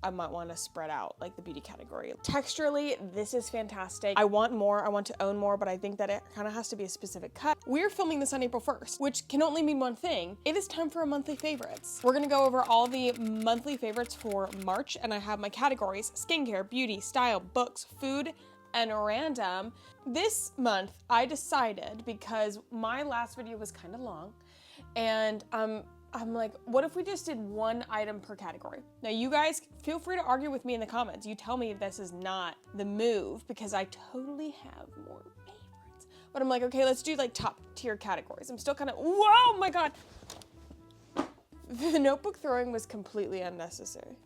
I might want to spread out like the beauty category. Texturally, this is fantastic. I want more, I want to own more, but I think that it kind of has to be a specific cut. We're filming this on April 1st, which can only mean one thing. It is time for a monthly favorites. We're gonna go over all the monthly favorites for March, and I have my categories: skincare, beauty, style, books, food, and random. This month I decided, because my last video was kind of long, and I'm like, what if we just did one item per category? Now you guys feel free to argue with me in the comments. You tell me if this is not the move, because I totally have more favorites. But I'm like, okay, let's do like top tier categories. I'm still kind of, whoa, my God. The notebook throwing was completely unnecessary.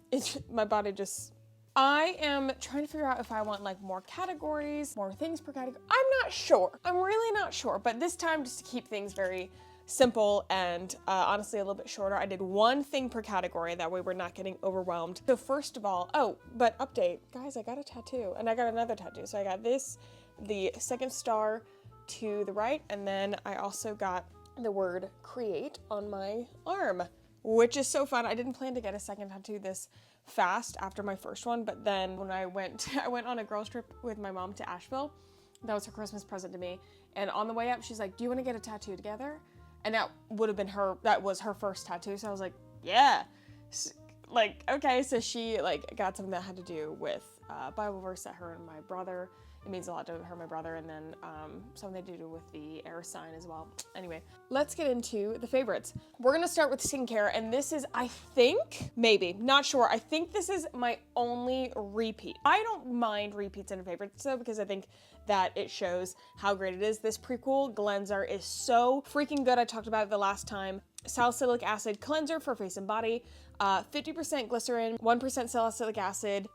My body just, I am trying to figure out if I want like more categories, more things per category. I'm not sure. I'm really not sure. But this time, just to keep things very simple and honestly a little bit shorter, I did one thing per category. That way we're not getting overwhelmed. So first of all, oh, but update, guys, I got a tattoo and I got another tattoo. So I got this, the second star to the right, and then I also got the word create on my arm, which is so fun. I didn't plan to get a second tattoo this fast after my first one, but then when I went on a girls trip with my mom to Asheville. That was her Christmas present to me. And on the way up, she's like, do you want to get a tattoo together? And that would have been that was her first tattoo. So I was like, yeah, like, okay. So she like got something that had to do with Bible verse that her and my brother, it means a lot to her and my brother. And then something to do with the air sign as well. Anyway, let's get into the favorites. We're going to start with skincare. And this is, I think, maybe, not sure. I think this is my only repeat. I don't mind repeats in a favorite though, because I think that it shows how great it is. This Prequel Cleanser is so freaking good. I talked about it the last time. Salicylic acid cleanser for face and body, 50% glycerin, 1% salicylic acid,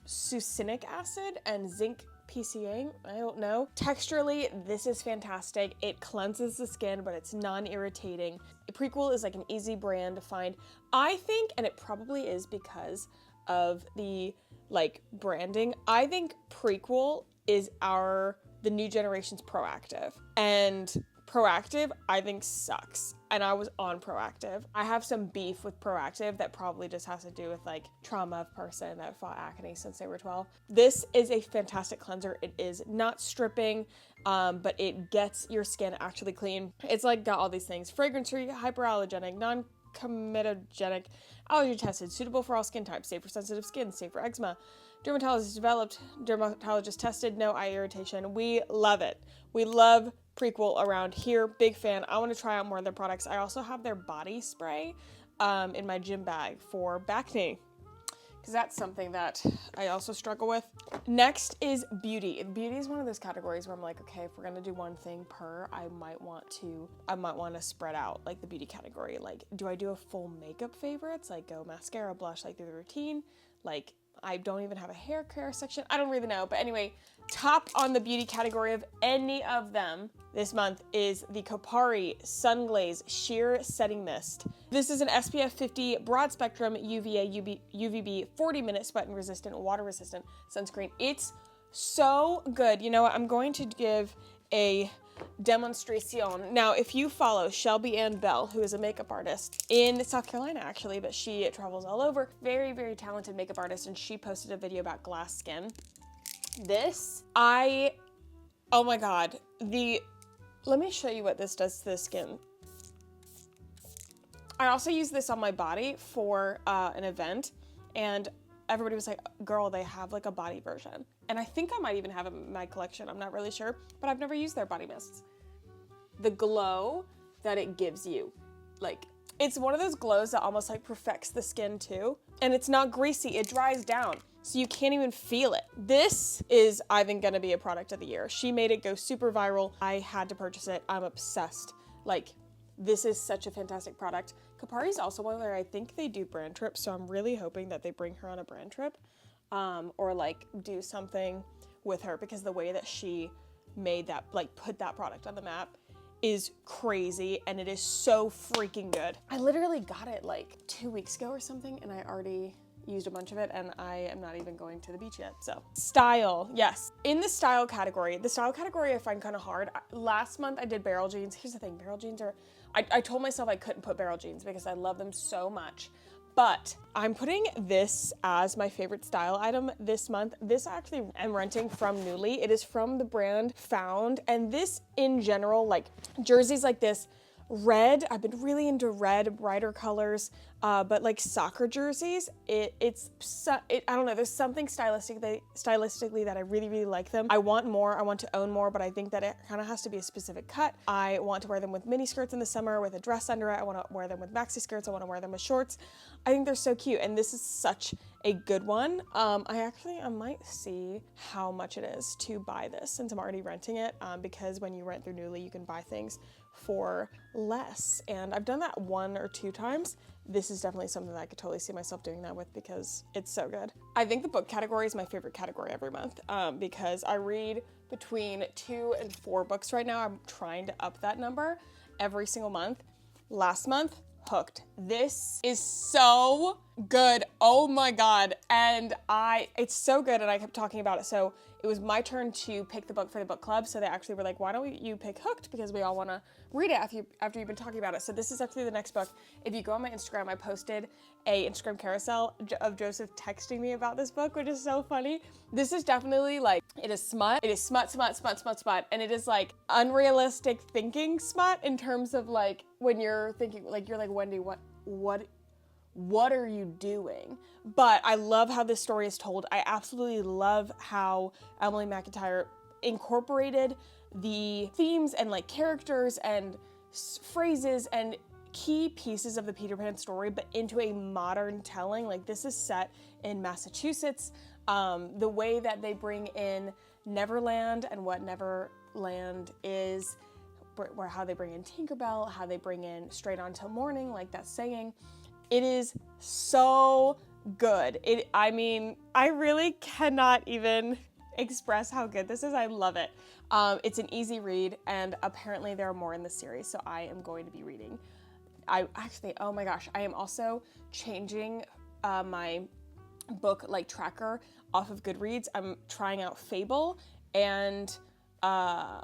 succinic acid, and zinc PCA, I don't know. Texturally, this is fantastic. It cleanses the skin, but it's non-irritating. Prequel is like an easy brand to find. I think, and it probably is because of the like branding, I think Prequel is the new generation's Proactive. And Proactive, I think, sucks. And I was on Proactive. I have some beef with Proactive that probably just has to do with like trauma of person that fought acne since they were 12. This is a fantastic cleanser. It is not stripping, but it gets your skin actually clean. It's like got all these things: fragrance-free, hyperallergenic, non-comedogenic, allergy tested, suitable for all skin types, safe for sensitive skin, safe for eczema, dermatologist developed, dermatologist tested, no eye irritation. We love it. We love Prequel around here. Big fan. I want to try out more of their products. I also have their body spray in my gym bag for back knee, because that's something that I also struggle with. Next is beauty. Beauty is one of those categories where I'm like, okay, if we're gonna do one thing per, I might want to spread out like the beauty category. Like, do I do a full makeup favorites? Like go mascara, blush, like through the routine? Like, I don't even have a hair care section. I don't really know. But anyway, top on the beauty category of any of them this month is the Kopari Sun Glaze Sheer Setting Mist. This is an SPF 50 broad spectrum UVA UVB 40-minute sweat and resistant, water resistant sunscreen. It's so good. You know what? I'm going to give a demonstration. Now, if you follow Shelby Ann Bell, who is a makeup artist in South Carolina actually, but she travels all over, very, very talented makeup artist, and she posted a video about glass skin. Oh my God, let me show you what this does to the skin. I also use this on my body for an event, and everybody was like, girl, they have like a body version. And I think I might even have it in my collection. I'm not really sure, but I've never used their body mists. The glow that it gives you, like, it's one of those glows that almost like perfects the skin too. And it's not greasy, it dries down, so you can't even feel it. This is, I think, gonna be a product of the year. She made it go super viral. I had to purchase it. I'm obsessed. Like, this is such a fantastic product. Kopari is also one where I think they do brand trips, so I'm really hoping that they bring her on a brand trip, or like do something with her, because the way that she made that, like put that product on the map, is crazy, and it is so freaking good. I literally got it like 2 weeks ago or something, and I already used a bunch of it, and I am not even going to the beach yet. So style, yes. In the style category I find kind of hard. Last month I did barrel jeans. Here's the thing, barrel jeans are, I told myself I couldn't put barrel jeans because I love them so much, But I'm putting this as my favorite style item this month. This actually I'm renting from Nuuly. It is from the brand Found. And this in general, like jerseys like this, red, I've been really into red, brighter colors, but like soccer jerseys, I don't know, there's something stylistically that I really, really like them. I want more, I want to own more, but I think that it kind of has to be a specific cut. I want to wear them with mini skirts in the summer with a dress under it. I want to wear them with maxi skirts. I want to wear them with shorts. I think they're so cute, and this is such a good one. I might see how much it is to buy this since I'm already renting it, because when you rent through Nuuly, you can buy things for less. And I've done that 1 or 2 times. This is definitely something that I could totally see myself doing that with because it's so good. I think the book category is my favorite category every month, because I read between 2 and 4 books right now. I'm trying to up that number every single month. Last month, Hooked. This is so good. Oh my God. And it's so good. And I kept talking about it. So it was my turn to pick the book for the book club. So they actually were like, why don't you pick Hooked? Because we all want to read it after you've been talking about it. So this is actually the next book. If you go on my Instagram, I posted a Instagram carousel of Joseph texting me about this book, which is so funny. This is definitely like, it is smut. It is smut. And it is like unrealistic thinking smut in terms of like, when you're thinking, like, you're like, Wendy, what are you doing? But I love how this story is told. I absolutely love how Emily McIntyre incorporated the themes and like characters and phrases and key pieces of the Peter Pan story, but into a modern telling. Like, this is set in Massachusetts. The way that they bring in Neverland and what Neverland is, how they bring in Tinkerbell, how they bring in Straight On Till Morning, like that saying. It is so good. I mean, I really cannot even express how good this is. I love it. It's an easy read, and apparently there are more in the series, so I am going to be reading. Oh my gosh, I am also changing my book like tracker off of Goodreads. I'm trying out Fable and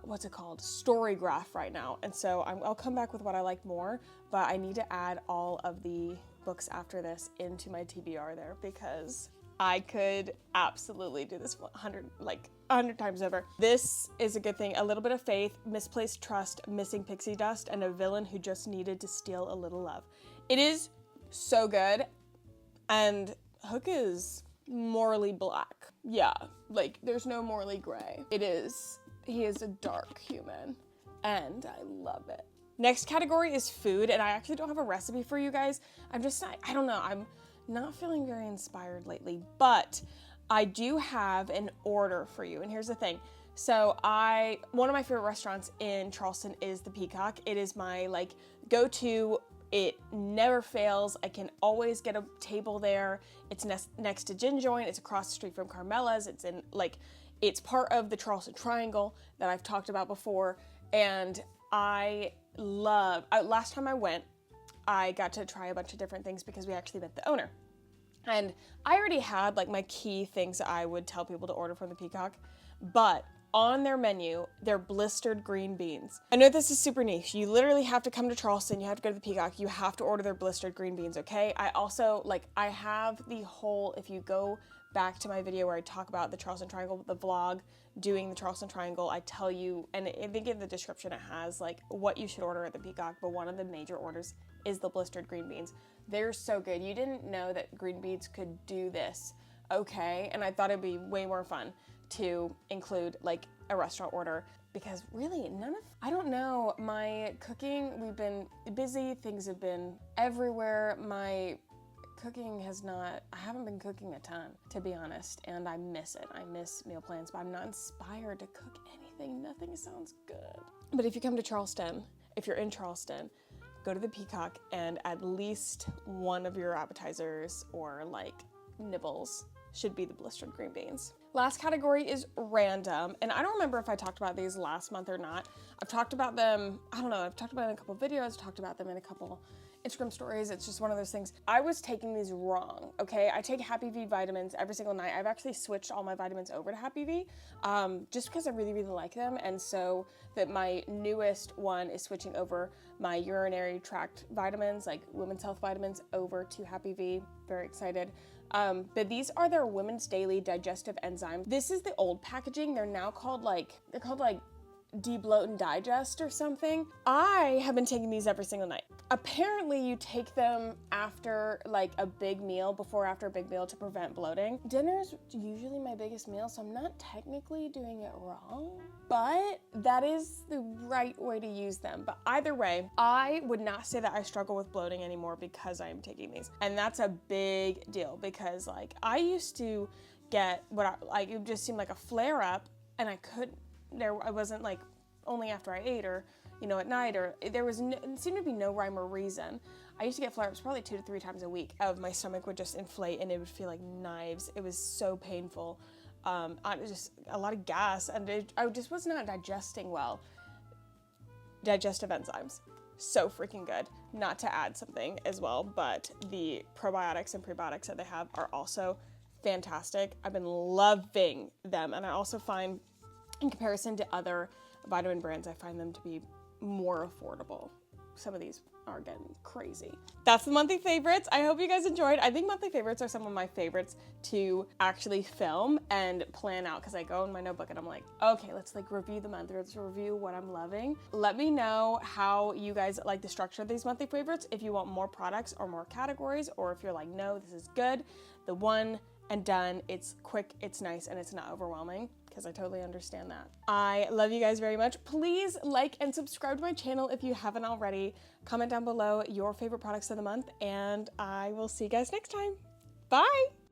what's it called? Storygraph right now. And so I'll come back with what I like more, but I need to add all of the books after this into my TBR there because I could absolutely do this 100 times over. This is a good thing. A little bit of faith, misplaced trust, missing pixie dust, and a villain who just needed to steal a little love. It is so good. And Hook is morally black. Yeah, like there's no morally gray. He is a dark human, and I love it. Next category is food, and I actually don't have a recipe for you guys. I don't know, I'm not feeling very inspired lately, but I do have an order for you, and here's the thing. So one of my favorite restaurants in Charleston is the Peacock. It is my like go-to. It never fails. I can always get a table there. It's next to Gin Joint. It's across the street from Carmela's. It's part of the Charleston Triangle that I've talked about before. And last time I went, I got to try a bunch of different things because we actually met the owner. And I already had like my key things that I would tell people to order from the Peacock, but on their menu, they're blistered green beans. I know this is super niche. You literally have to come to Charleston. You have to go to the Peacock. You have to order their blistered green beans, okay? I also, I have the whole, if you go back to my video where I talk about the Charleston Triangle, the vlog, doing the Charleston Triangle, I tell you, and I think in the description it has what you should order at the Peacock, but one of the major orders is the blistered green beans. They're so good. You didn't know that green beans could do this, okay? And I thought it'd be way more fun to include a restaurant order because really I don't know, my cooking, we've been busy, things have been everywhere. My cooking I haven't been cooking a ton, to be honest, and I miss it. I miss meal plans, but I'm not inspired to cook anything. Nothing sounds good. But if you come to Charleston, if you're in Charleston, go to the Peacock and at least one of your appetizers or nibbles should be the blistered green beans. Last category is random, and I don't remember if I talked about these last month or not. I've talked about them, I don't know, I've talked about it in a couple videos, talked about them in a couple Instagram stories. It's just one of those things. I was taking these wrong, okay? I take Happy V vitamins every single night. I've actually switched all my vitamins over to Happy V just because I really, really like them. And so that my newest one is switching over my urinary tract vitamins, like women's health vitamins, over to Happy V. Very excited. But these are their Women's Daily Digestive Enzymes. This is the old packaging. They're now called like De-bloat and digest or something. I have been taking these every single night. Apparently you take them after like a big meal, before or after a big meal, to prevent bloating. Dinner's usually my biggest meal, so I'm not technically doing it wrong, but that is the right way to use them. But either way, I would not say that I struggle with bloating anymore because I am taking these. And that's a big deal because like I used to get it just seemed like a flare up, and I wasn't like only after I ate or, you know, at night, or it seemed to be no rhyme or reason. I used to get flare-ups probably 2 to 3 times a week. My stomach would just inflate and it would feel like knives. It was so painful. Just a lot of gas, and I just was not digesting well. Digestive enzymes, so freaking good. Not to add something as well, but the probiotics and prebiotics that they have are also fantastic. I've been loving them, and I also find, in comparison to other vitamin brands, I find them to be more affordable. Some of these are getting crazy. That's the monthly favorites. I hope you guys enjoyed. I think monthly favorites are some of my favorites to actually film and plan out, because I go in my notebook and I'm like, okay, let's like review the month, or let's review what I'm loving. Let me know how you guys like the structure of these monthly favorites, if you want more products or more categories, or if you're like, no, this is good, the one and done, it's quick, it's nice, and it's not overwhelming, because I totally understand that. I love you guys very much. Please like and subscribe to my channel if you haven't already. Comment down below your favorite products of the month, and I will see you guys next time. Bye!